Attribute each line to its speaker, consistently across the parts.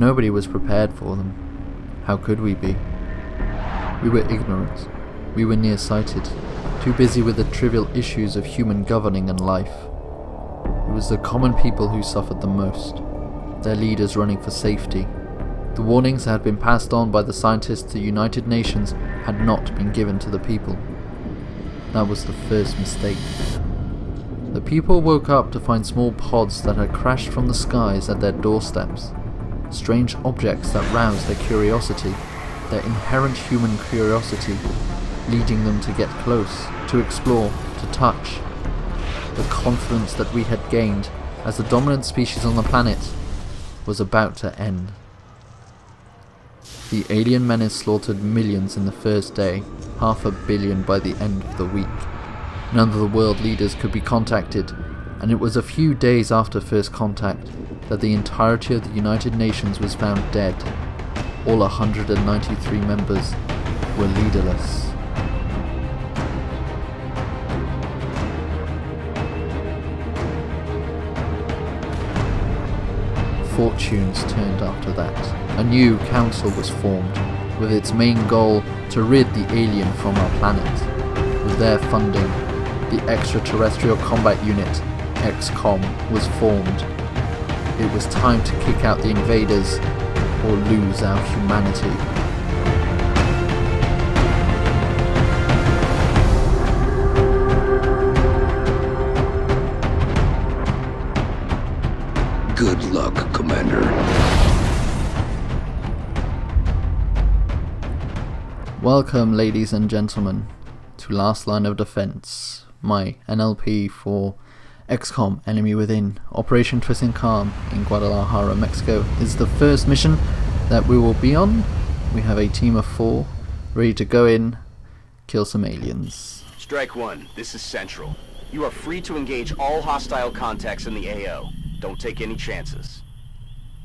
Speaker 1: nobody was prepared for them. How could we be? We were ignorant. We were nearsighted, too busy with the trivial issues of human governing and life. It was the common people who suffered the most, their leaders running for safety. The warnings that had been passed on by the scientists to the United Nations had not been given to the people. That was the first mistake. The people woke up to find small pods that had crashed from the skies at their doorsteps. Strange objects that roused their curiosity, their inherent human curiosity, leading them to get close, to explore, to touch. The confidence that we had gained as the dominant species on the planet was about to end. The alien menace slaughtered millions in the first day, 500 million by the end of the week. None of the world leaders could be contacted, and it was a few days after first contact that the entirety of the United Nations was found dead. All 193 members were leaderless. Fortunes turned after that. A new council was formed, with its main goal to rid the alien from our planet. With their funding, the Extraterrestrial Combat Unit, Xcom, was formed. It was time to kick out the invaders, or lose our humanity.
Speaker 2: Good luck, Commander.
Speaker 1: Welcome, ladies and gentlemen, to Last Line of Defense, my NLP for Xcom Enemy Within. Operation Tristan in Guadalajara, Mexico is the first mission that we will be on. We have a team of 4 ready to go in, kill some aliens.
Speaker 3: Strike 1, this is Central. You are free to engage all hostile contacts in the AO. Don't take any chances.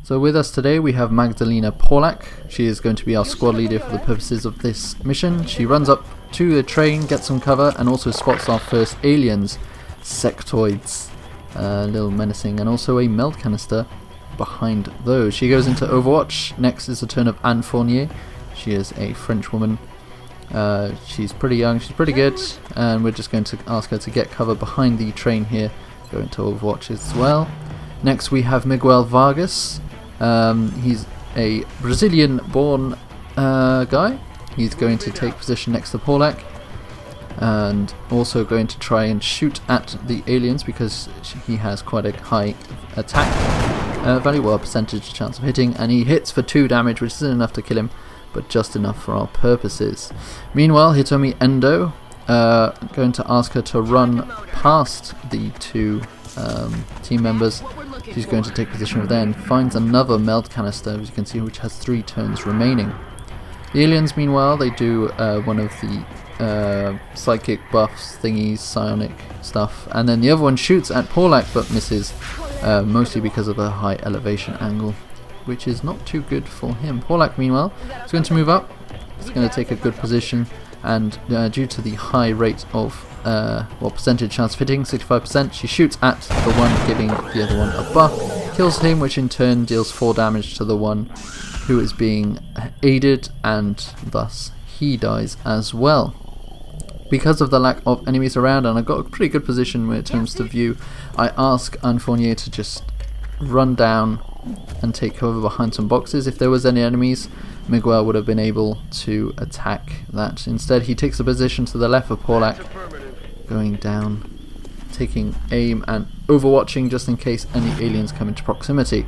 Speaker 1: So with us today we have Magdalena Polak. She is going to be our squad leader for the purposes of this mission. She runs up to the train, gets some cover, and also spots our first aliens, sectoids, a little menacing, and also a meld canister behind those. She goes into Overwatch. Next is the turn of Anne Fournier. She is a French woman. She's pretty young, she's pretty good, and we're just going to ask her to get cover behind the train here. Go into Overwatch as well. Next we have Miguel Vargas. He's a Brazilian-born guy. He's going to take position next to Polak, and also going to try and shoot at the aliens because he has quite a high attack value, well, percentage chance of hitting, and he hits for 2 damage, which isn't enough to kill him, but just enough for our purposes. Meanwhile, Hitomi Endo, going to ask her to run past the 2 team members. She's going to take position over there and finds another meld canister, as you can see, which has 3 turns remaining. The aliens, meanwhile, they do one of the psychic buffs thingies, psionic stuff, and then the other one shoots at Polak but misses, mostly because of a high elevation angle, which is not too good for him. Polak, meanwhile, is going to move up. He's going to take a good position, and due to the high rate of percentage chance of hitting, 65%, she shoots at the one giving the other one a buff, kills him, which in turn deals 4 damage to the one who is being aided, and thus he dies as well. Because of the lack of enemies around, and I've got a pretty good position when it comes to view, I ask Anne Fournier to just run down and take cover behind some boxes. If there was any enemies, Miguel would have been able to attack that. Instead, he takes a position to the left of Polak, going down, taking aim and overwatching just in case any aliens come into proximity.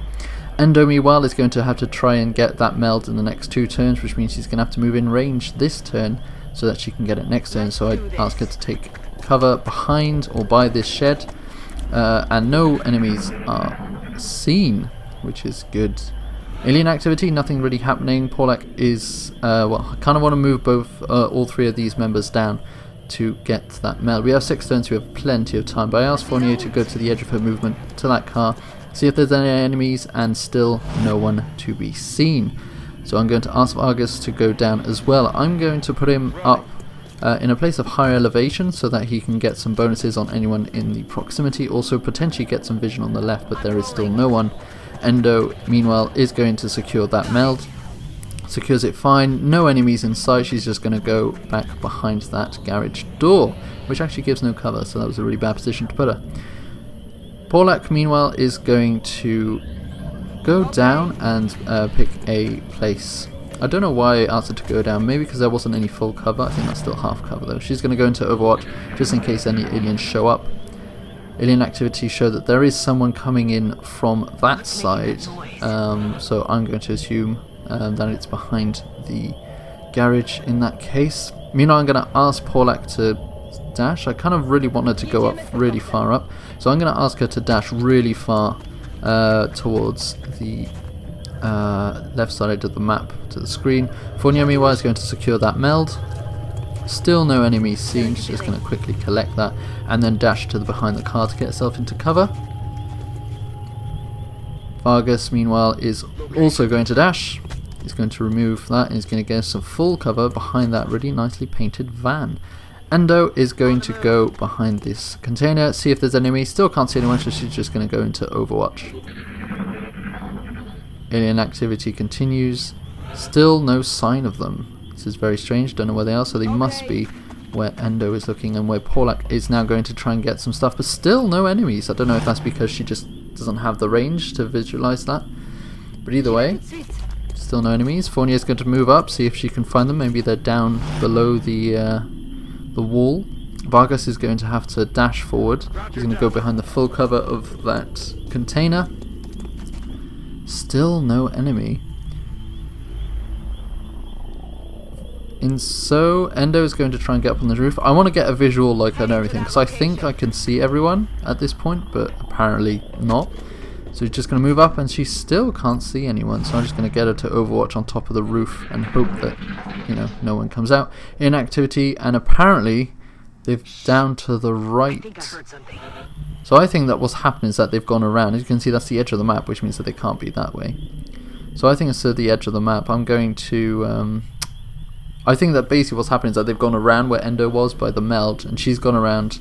Speaker 1: Endo, meanwhile, is going to have to try and get that meld in the next 2 turns, which means she's going to have to move in range this turn so that she can get it next turn. So I ask her to take cover behind or by this shed, and no enemies are seen, which is good. Alien activity, nothing really happening. Polak is, I kind of want to move all 3 of these members down to get that meld. We have 6 turns, we have plenty of time, but I asked Fournier to go to the edge of her movement to that car, see if there's any enemies, and still no one to be seen. So I'm going to ask Vargas to go down as well. I'm going to put him up in a place of higher elevation so that he can get some bonuses on anyone in the proximity, also potentially get some vision on the left, but there is still no one. Endo, meanwhile, is going to secure that meld. Secures it fine, no enemies in sight, she's just going to go back behind that garage door, which actually gives no cover, so that was a really bad position to put her. Porlak, meanwhile, is going to go down and pick a place. I don't know why I asked her to go down, maybe because there wasn't any full cover. I think that's still half cover though. She's going to go into Overwatch just in case any aliens show up. Alien activity show that there is someone coming in from that side, so I'm going to assume that it's behind the garage in that case. Meanwhile, I'm going to ask Porlak to dash. I kind of really want her to go up really far up, so I'm going to ask her to dash really far towards the left side of the map to the screen. Fornia, meanwhile, is going to secure that meld. Still no enemies seen, she's just going to quickly collect that and then dash to the behind the car to get herself into cover. Vargas, meanwhile, is also going to dash. He's going to remove that and he's going to get some full cover behind that really nicely painted van. Endo is going to go behind this container, see if there's enemies. Still can't see anyone, so she's just going to go into Overwatch. Alien activity continues. Still no sign of them. This is very strange, don't know where they are, so they must be where Endo is looking and where Porlak is now going to try and get some stuff, but still no enemies. I don't know if that's because she just doesn't have the range to visualize that, but either way, still no enemies. Fornia is going to move up, see if she can find them. Maybe they're down below the wall. Vargas is going to have to dash forward. He's going to go behind the full cover of that container. Still no enemy. So Endo is going to try and get up on the roof. I want to get a visual like on everything because I think I can see everyone at this point, but apparently not. So she's just going to move up and she still can't see anyone, so I'm just going to get her to Overwatch on top of the roof and hope that, you know, no one comes out. Inactivity, and apparently they've down to the right. So I think that what's happened is that they've gone around. As you can see, that's the edge of the map, which means that they can't be that way. So I think it's to the edge of the map. I'm going to I think that basically what's happened is that they've gone around where Endo was by the meld, and she's gone around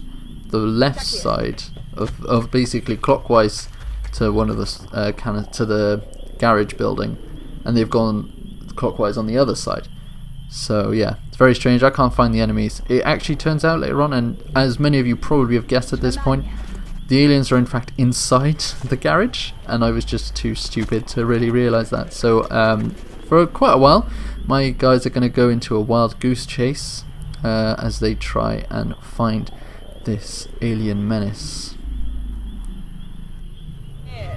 Speaker 1: the left side of basically clockwise to one of the to the garage building, and they've gone clockwise on the other side. So yeah, it's very strange. I can't find the enemies. It actually turns out later on, and as many of you probably have guessed at this point, the aliens are in fact inside the garage, and I was just too stupid to really realise that. So for quite a while, my guys are going to go into a wild goose chase as they try and find this alien menace.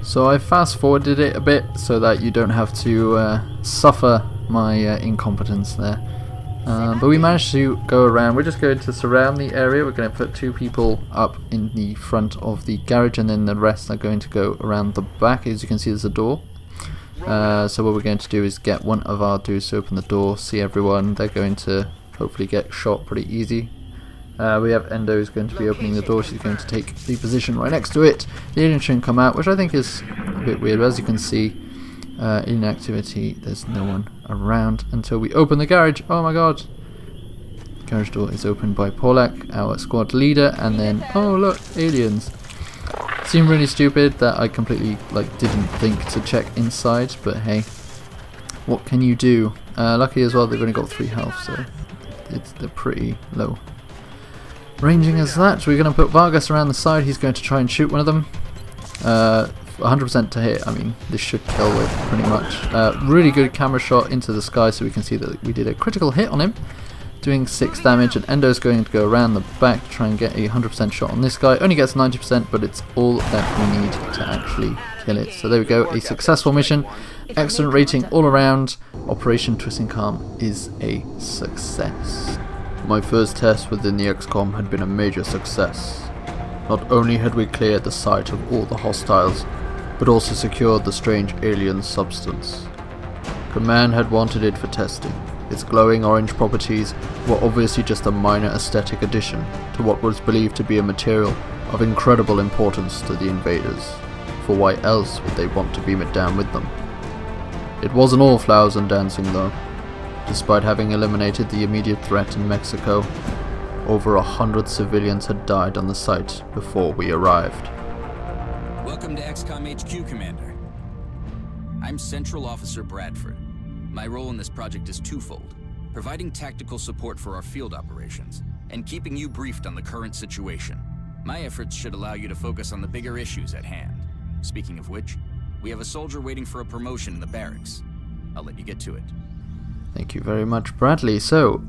Speaker 1: So I fast forwarded it a bit so that you don't have to suffer my incompetence there. But we managed to go around. We're just going to surround the area. We're going to put 2 people up in the front of the garage, and then the rest are going to go around the back. As you can see, there's a door. So what we're going to do is get one of our dudes to open the door, see everyone. They're going to hopefully get shot pretty easy. We have Endo who's going to be opening the door. She's going to take the position right next to it. The alien shouldn't come out, which I think is a bit weird. But as you can see, in activity, there's no one around until we open the garage. Oh my god! The garage door is opened by Porlak, our squad leader, and then, oh look, aliens. Seemed really stupid that I completely didn't think to check inside, but hey, what can you do? Lucky as well, they've only got 3 health, so they're pretty low ranging as that. So we're going to put Vargas around the side. He's going to try and shoot one of them. 100% to hit. I mean, this should kill with pretty much. Really good camera shot into the sky, so we can see that we did a critical hit on him, doing 6 damage, and Endo's going to go around the back to try and get a 100% shot on this guy. Only gets 90%, but it's all that we need to actually kill it. So there we go, a successful mission. Excellent rating all around. Operation Twisting Calm is a success. My first test within the Xcom had been a major success. Not only had we cleared the site of all the hostiles, but also secured the strange alien substance. Command had wanted it for testing. Its glowing orange properties were obviously just a minor aesthetic addition to what was believed to be a material of incredible importance to the invaders, for why else would they want to beam it down with them? It wasn't all flowers and dancing though. Despite having eliminated the immediate threat in Mexico, over 100 civilians had died on the site before we arrived.
Speaker 4: Welcome to Xcom HQ, Commander. I'm Central Officer Bradford. My role in this project is twofold: providing tactical support for our field operations, and keeping you briefed on the current situation. My efforts should allow you to focus on the bigger issues at hand. Speaking of which, we have a soldier waiting for a promotion in the barracks. I'll let you get to it.
Speaker 1: Thank you very much, Bradley. So,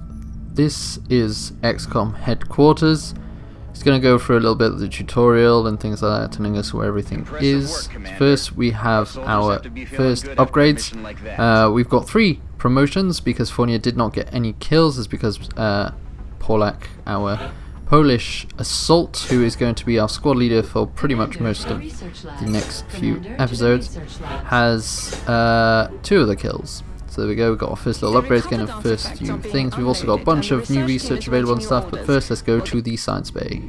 Speaker 1: this is Xcom headquarters. It's going to go through a little bit of the tutorial and things like that, telling us where everything is. First, we have our first upgrades. We've got 3 promotions because Fournier did not get any kills. It's because Polak, our Polish assault, who is going to be our squad leader for pretty much most of the next few episodes, has 2 of the kills. So there we go, we've got our first little upgrades, getting the first few things. We've also got a bunch of new research available and stuff, but first let's go to the science bay.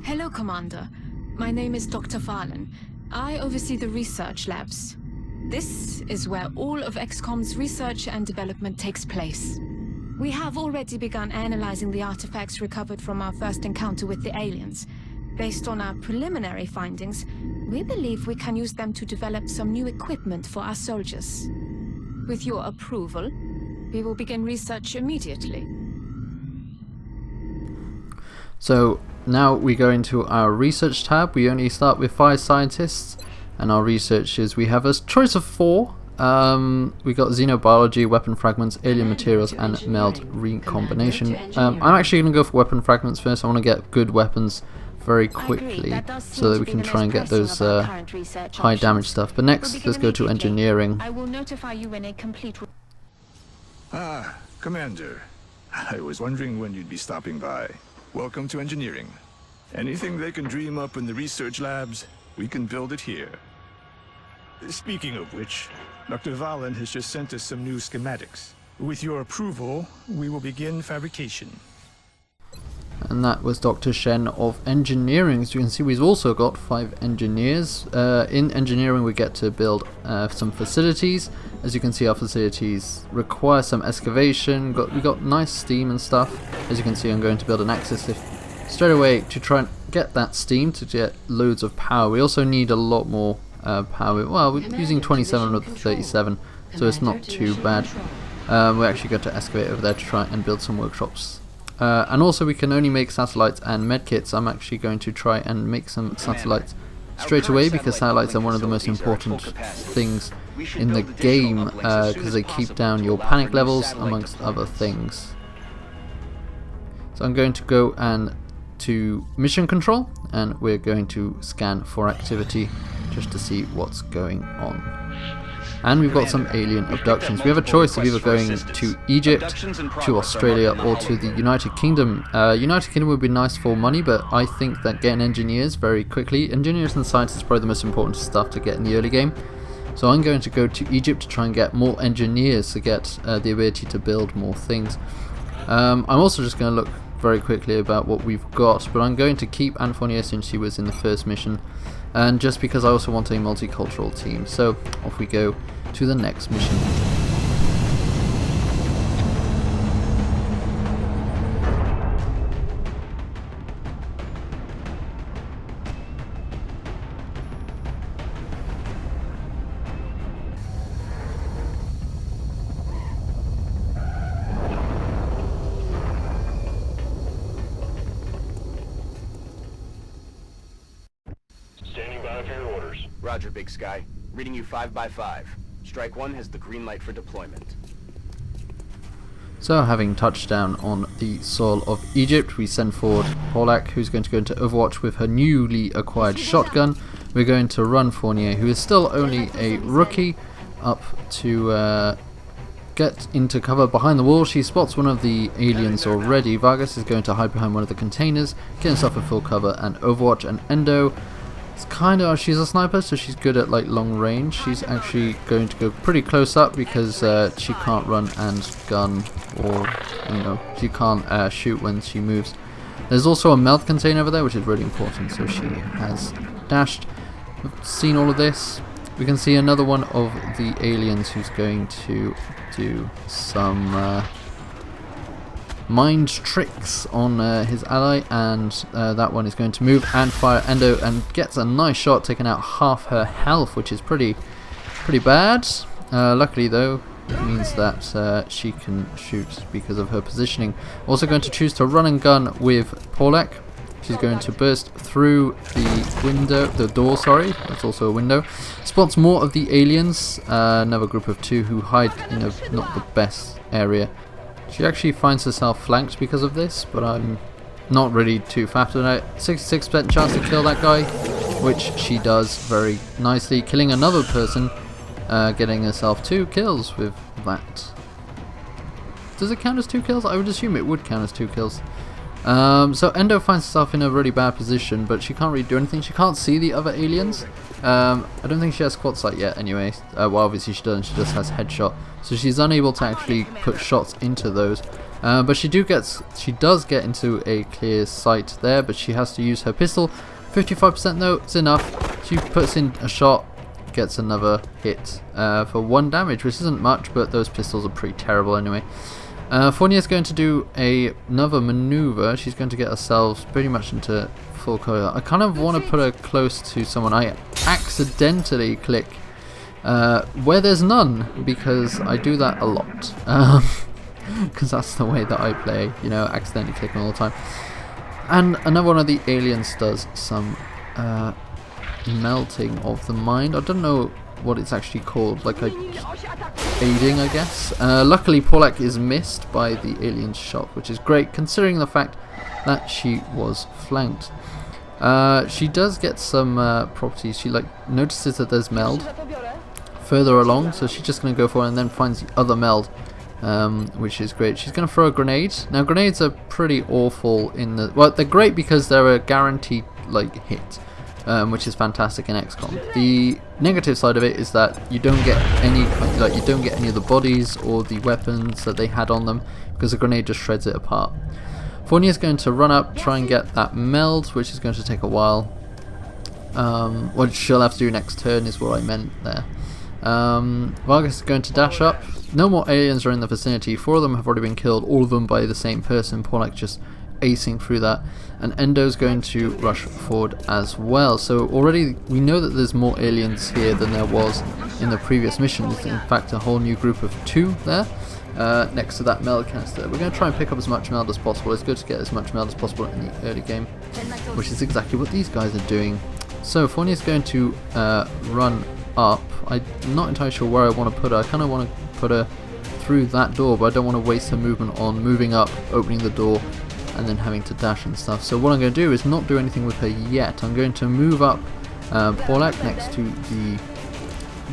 Speaker 5: Hello, Commander. My name is Dr. Valen. I oversee the research labs. This is where all of XCOM's research and development takes place. We have already begun analyzing the artifacts recovered from our first encounter with the aliens. Based on our preliminary findings, we believe we can use them to develop some new equipment for our soldiers. With your approval, we will begin research immediately. So
Speaker 1: now we go into our research tab. We only start with 5 scientists, and our researchers, we have a choice of 4. We got xenobiology, weapon fragments, alien materials, and meld recombination. I'm actually going to go for weapon fragments first. I want to get good weapons very quickly so that we can try and get those high damage stuff. But next, let's go to engineering.
Speaker 5: I will notify you when a complete...
Speaker 6: Commander. I was wondering when you'd be stopping by. Welcome to engineering. Anything they can dream up in the research labs, we can build it here. Speaking of which, Dr. Valen has just sent us some new schematics. With your approval, we will begin fabrication.
Speaker 1: And that was Dr. Shen of engineering. As you can see, we've also got 5 engineers. In engineering, we get to build some facilities. As you can see, our facilities require some excavation. We got nice steam and stuff. As you can see, I'm going to build an access lift straight away to try and get that steam to get loads of power. We also need a lot more power. Well, we're using 27 of the 37, so it's not too bad. We actually got to excavate over there to try and build some workshops. And also we can only make satellites and medkits. I'm actually going to try and make some satellites straight away because satellites are one of the most important things in the game because they keep down your panic levels amongst other things. So I'm going to go and to mission control, and we're going to scan for activity just to see what's going on. And we've got some alien abductions. We have a choice of either going to Egypt, to Australia, or to the United Kingdom. United Kingdom would be nice for money, but I think that getting engineers very quickly, engineers and scientists is probably the most important stuff to get in the early game. So I'm going to go to Egypt to try and get more engineers to get the ability to build more things. I'm also just going to look very quickly about what we've got, but I'm going to keep Anne Fournier since she was in the first mission, and just because I also want a multicultural team. So off we go to the next mission.
Speaker 7: Standing by for your orders.
Speaker 3: Roger, Big Sky. Reading you 5 by 5. Strike 1 has the green light for deployment.
Speaker 1: So having touched down on the soil of Egypt, we send forward Polak, who's going to go into Overwatch with her newly acquired shotgun. We're going to run Fournier, who is still only a rookie, up to get into cover behind the wall. She spots one of the aliens already. Vargas is going to hide behind one of the containers, get himself a full cover, and Overwatch and Endo. It's kind of, she's a sniper, so she's good at like long range. She's actually going to go pretty close up because she can't run and gun, or she can't shoot when she moves. There's also a melt container over there, which is really important, so she has dashed. We've seen all of this. We can see another one of the aliens who's going to do some mind tricks on his ally, and that one is going to move and fire Endo and gets a nice shot, taking out half her health, which is pretty bad. Luckily though, it means that she can shoot because of her positioning. Also going to choose to run and gun with Polak. She's going to burst through the door, sorry, that's also a window. Spots more of the aliens, another group of 2 who hide in a not the best area. She actually finds herself flanked because of this, but I'm not really too faffed on it. 66% chance to kill that guy, which she does very nicely, killing another person, getting herself 2 kills with that. Does it count as 2 kills? I would assume it would count as 2 kills. So Endo finds herself in a really bad position, but she can't really do anything. She can't see the other aliens. I don't think she has quad sight yet anyway. Well, obviously she doesn't, she just has headshot. So she's unable to actually put shots into those. But she does get into a clear sight there, but she has to use her pistol. 55% though, it's enough. She puts in a shot, gets another hit for 1 damage, which isn't much, but those pistols are pretty terrible anyway. Fournier's going to do another maneuver. She's going to get herself pretty much into full cover. I kind of want to put her close to someone. I accidentally click where there's none, because I do that a lot. Because that's the way that I play, you know, accidentally clicking all the time. And another one of the aliens does some melting of the mind. I don't know what it's actually called, like aiding, I guess. Luckily Polak is missed by the alien's shot, which is great considering the fact that she was flanked. She does get some properties. She notices that there's meld further along, so she's just going to go for it and then finds the other meld, which is great. She's going to throw a grenade. Now grenades are pretty awful well, they're great because they're a guaranteed hit. Which is fantastic in XCOM. The negative side of it is that you don't get any of the bodies or the weapons that they had on them, because the grenade just shreds it apart. Fournier's going to run up, try and get that meld, which is going to take a while. What she'll have to do next turn is what I meant there. Vargas is going to dash up. No more aliens are in the vicinity. 4 of them have already been killed, all of them by the same person. Polak just acing through that, and Endo's going to rush forward as well. So already we know that there's more aliens here than there was in the previous missions. In fact, a whole new group of 2 there next to that meld canister. We're going to try and pick up as much meld as possible. It's good to get as much meld as possible in the early game, which is exactly what these guys are doing. So Fournier's going to run up. I'm not entirely sure where I want to put her. I kind of want to put her through that door, but I don't want to waste her movement on moving up, opening the door, and then having to dash and stuff. So what I'm going to do is not do anything with her yet. I'm going to move up Polak next to the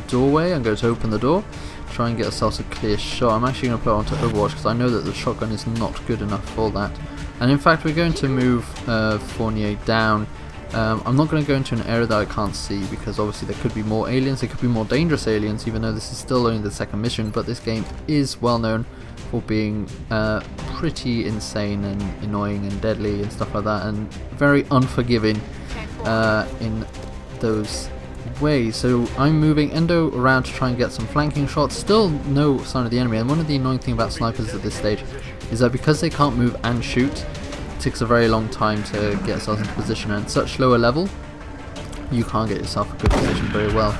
Speaker 1: doorway. I'm going to open the door, try and get ourselves a clear shot. I'm actually going to put it onto Overwatch because I know that the shotgun is not good enough for that. And in fact we're going to move Fournier down. I'm not going to go into an area that I can't see, because obviously there could be more aliens, there could be more dangerous aliens, even though this is still only the 2nd mission, but this game is well known for being pretty insane and annoying and deadly and stuff like that, and very unforgiving in those ways. So I'm moving Endo around to try and get some flanking shots. Still no sign of the enemy, and one of the annoying things about snipers at this stage is that because they can't move and shoot, it takes a very long time to get yourself into position, and at such lower level you can't get yourself a good position very well.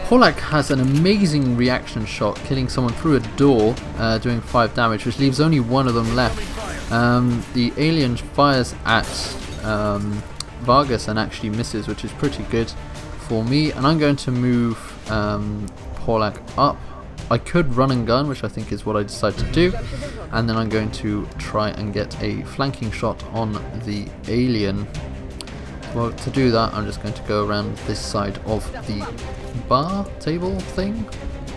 Speaker 1: Polak has an amazing reaction shot, killing someone through a door, doing 5 damage, which leaves only 1 of them left. The alien fires at Vargas and actually misses, which is pretty good for me, and I'm going to move Polak up. I could run and gun, which I think is what I decided to do, and then I'm going to try and get a flanking shot on the alien. Well, to do that I'm just going to go around this side of the bar table thing,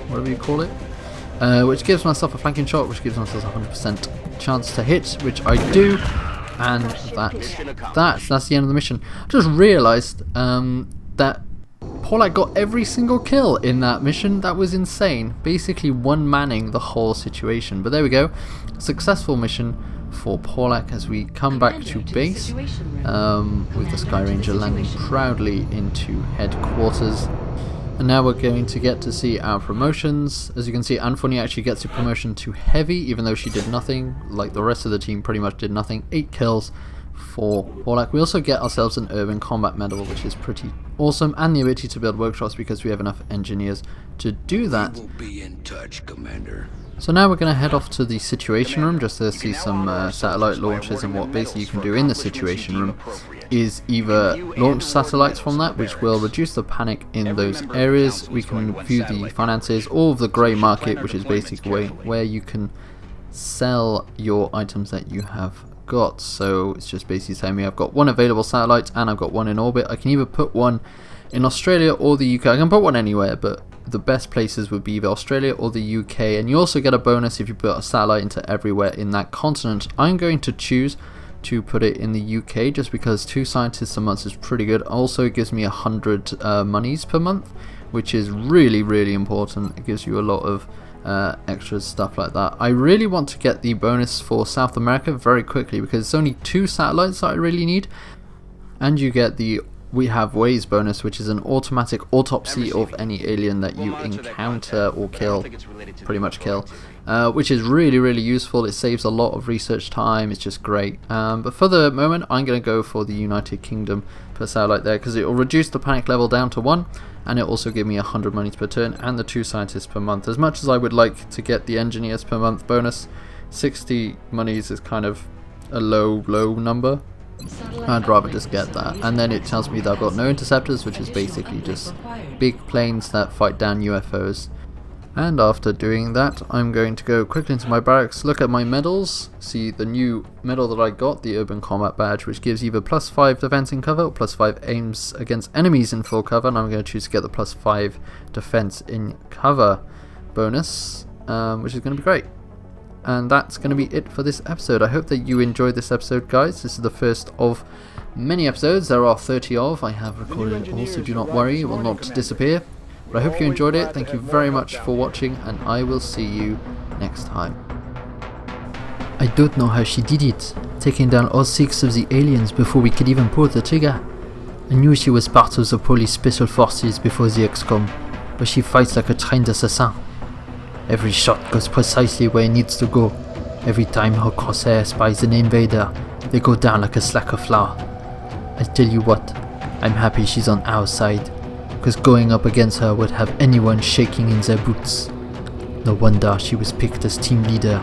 Speaker 1: whatever you call it, which gives myself a flanking shot, which gives myself a 100% chance to hit, which I do, and that's the end of the mission. I just realised that Polak got every single kill in that mission. That was insane. Basically one-manning the whole situation. But there we go. Successful mission for Polak as we come back to base with the Sky Ranger landing proudly into headquarters. And now we're going to get to see our promotions. As you can see, Anthony actually gets a promotion to heavy, even though she did nothing. Like the rest of the team pretty much did nothing. 8 kills for Polak. We also get ourselves an urban combat medal, which is pretty awesome, and the ability to build workshops because we have enough engineers to do that.
Speaker 2: We'll be in touch, Commander.
Speaker 1: So now we're going to head off to the situation room just to see some satellite launches, and what basically you can do in the situation room is either launch satellites from that, which will reduce the panic in those areas. We can view the finances, all of the grey market, which is basically where you can sell your items that you have got. So it's just basically saying me I've got 1 available satellite and I've got 1 in orbit. I can either put 1 in Australia or the UK. I can put 1 anywhere, but the best places would be either Australia or the UK, and you also get a bonus if you put a satellite into everywhere in that continent. I'm going to choose to put it in the UK just because 2 scientists a month is pretty good. Also, it gives me 100 monies per month, which is really important. It gives you a lot of extra stuff like that. I really want to get the bonus for South America very quickly because it's only 2 satellites that I really need, and you get the We Have Ways bonus, which is an automatic autopsy of any alien that you encounter or kill, pretty much kill, which is really useful. It saves a lot of research time. It's just great. But for the moment, I'm going to go for the United Kingdom per satellite there because it will reduce the panic level down to 1, and it also give me 100 monies per turn and the 2 scientists per month. As much as I would like to get the engineers per month bonus, 60 monies is kind of a low number. I'd rather just get that. And then it tells me that I've got no interceptors, which is basically just big planes that fight down UFOs. And after doing that, I'm going to go quickly into my barracks, look at my medals, see the new medal that I got, the Urban Combat Badge, which gives either +5 defense in cover or +5 aims against enemies in full cover, and I'm going to choose to get the +5 defense in cover bonus, which is going to be great. And that's going to be it for this episode. I hope that you enjoyed this episode, guys. This is the first of many episodes. There are 30 of. I have recorded it all, so do not worry, it will not disappear. But I hope you enjoyed it. Thank you very much for watching, and I will see you next time. I don't know how she did it, taking down all 6 of the aliens before we could even pull the trigger. I knew she was part of the police special forces before the Xcom, but she fights like a trained assassin. Every shot goes precisely where it needs to go. Every time her crosshair spies an invader, they go down like a slack of flour. I tell you what, I'm happy she's on our side, because going up against her would have anyone shaking in their boots. No wonder she was picked as team leader.